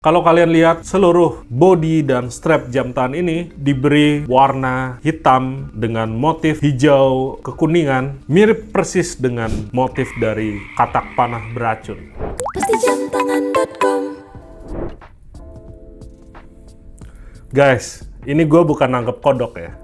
Kalau kalian lihat, seluruh bodi dan strap jam tangan ini diberi warna hitam dengan motif hijau kekuningan, mirip persis dengan motif dari katak panah beracun. Pastijamtangan.com. Guys, ini gue bukan nangkep kodok ya,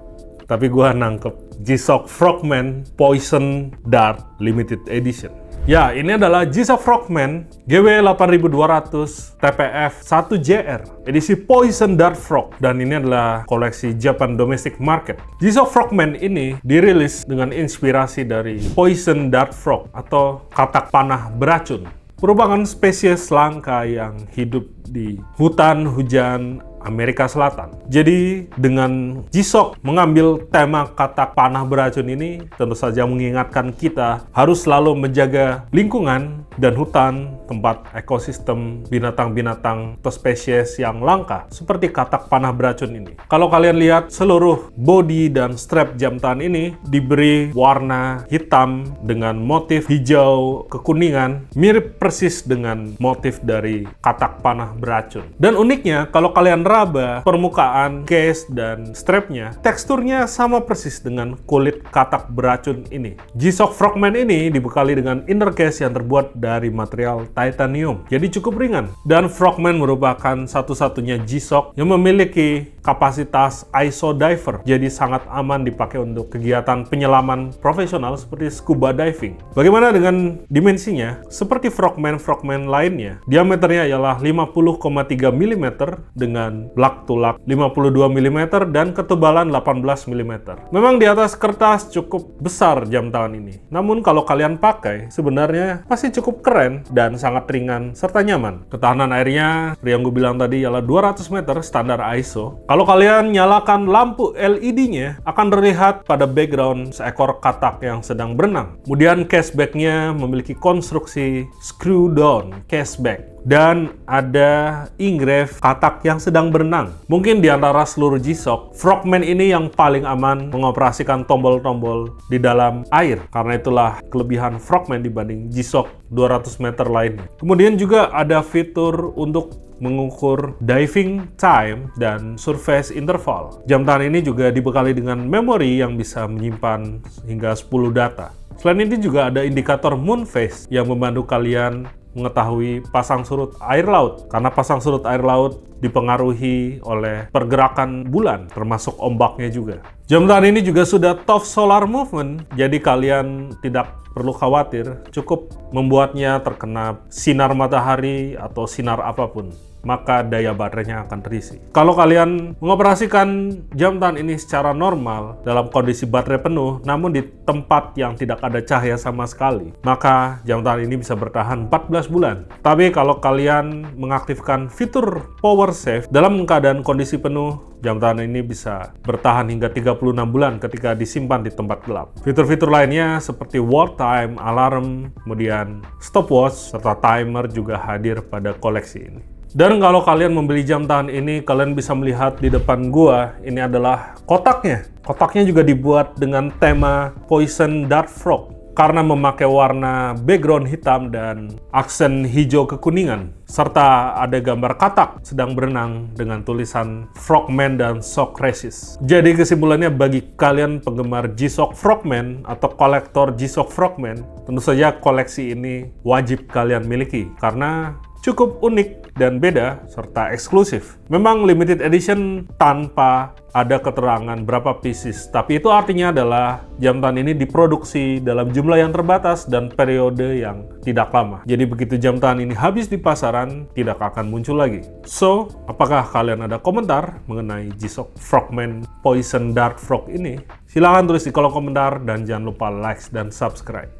tapi gue nangkep G-Shock Frogman Poison Dart Limited Edition. Ya, ini adalah G-Shock Frogman GW8200 TPF 1JR edisi Poison Dart Frog, dan ini adalah koleksi Japan Domestic Market. G-Shock Frogman ini dirilis dengan inspirasi dari Poison Dart Frog atau katak panah beracun, merupakan spesies langka yang hidup di hutan hujan Amerika Selatan. Jadi dengan G-Shock mengambil tema katak panah beracun ini, tentu saja mengingatkan kita harus selalu menjaga lingkungan dan hutan, tempat ekosistem binatang-binatang atau spesies yang langka seperti katak panah beracun ini. Kalau kalian lihat, seluruh bodi dan strap jam tangan ini diberi warna hitam dengan motif hijau kekuningan, mirip persis dengan motif dari katak panah beracun. Dan uniknya, kalau kalian raba permukaan case dan strapnya, teksturnya sama persis dengan kulit katak beracun ini. G-Shock Frogman ini dibekali dengan inner case yang terbuat dari material titanium, jadi cukup ringan. Dan Frogman merupakan satu-satunya G-Shock yang memiliki kapasitas ISO diver, jadi sangat aman dipakai untuk kegiatan penyelaman profesional seperti scuba diving. Bagaimana dengan dimensinya? Seperti Frogman lainnya, diameternya ialah 50,3 mm dengan lak tulak 52 mm dan ketebalan 18 mm. Memang di atas kertas cukup besar jam tangan ini. Namun kalau kalian pakai, sebenarnya masih cukup keren dan sangat ringan serta nyaman. Ketahanan airnya, yang gue bilang tadi, ialah 200 meter standar ISO. Kalau kalian nyalakan lampu LED-nya, akan terlihat pada background seekor katak yang sedang berenang. Kemudian caseback-nya memiliki konstruksi screw down caseback. Dan ada engrave katak yang sedang berenang. Mungkin di antara seluruh G-Shock, Frogman ini yang paling aman mengoperasikan tombol-tombol di dalam air. Karena itulah kelebihan Frogman dibanding G-Shock 200 meter lainnya. Kemudian juga ada fitur untuk mengukur diving time dan surface interval. Jam tangan ini juga dibekali dengan memori yang bisa menyimpan hingga 10 data. Selain ini juga ada indikator moon phase yang membantu kalian mengetahui pasang surut air laut, karena pasang surut air laut dipengaruhi oleh pergerakan bulan, termasuk ombaknya juga. Jam tangan ini juga sudah TOF solar movement, jadi kalian tidak perlu khawatir, cukup membuatnya terkena sinar matahari atau sinar apapun, maka daya baterainya akan terisi. Kalau kalian mengoperasikan jam tangan ini secara normal dalam kondisi baterai penuh, namun di tempat yang tidak ada cahaya sama sekali, maka jam tangan ini bisa bertahan 14 bulan. Tapi kalau kalian mengaktifkan fitur power save dalam keadaan kondisi penuh, jam tangan ini bisa bertahan hingga 36 bulan ketika disimpan di tempat gelap. Fitur-fitur lainnya seperti wall time, alarm, kemudian stopwatch, serta timer juga hadir pada koleksi ini. Dan kalau kalian membeli jam tangan ini, kalian bisa melihat di depan gua, ini adalah kotaknya. Kotaknya juga dibuat dengan tema Poison Dart Frog, karena memakai warna background hitam dan aksen hijau kekuningan, serta ada gambar katak sedang berenang dengan tulisan Frogman dan Shock Resist. Jadi kesimpulannya, bagi kalian penggemar G-Shock Frogman atau kolektor G-Shock Frogman, tentu saja koleksi ini wajib kalian miliki karena cukup unik dan beda serta eksklusif. Memang limited edition tanpa ada keterangan berapa pieces, tapi itu artinya adalah jam tangan ini diproduksi dalam jumlah yang terbatas dan periode yang tidak lama. Jadi begitu jam tangan ini habis di pasaran, tidak akan muncul lagi. So, apakah kalian ada komentar mengenai G-Shock Frogman Poison Dart Frog ini? Silahkan tulis di kolom komentar dan jangan lupa like dan subscribe.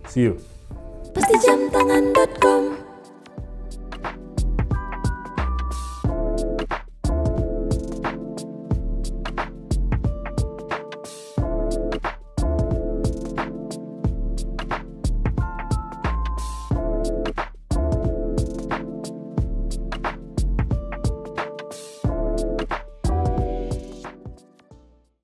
See you. Pastijamtangan.com.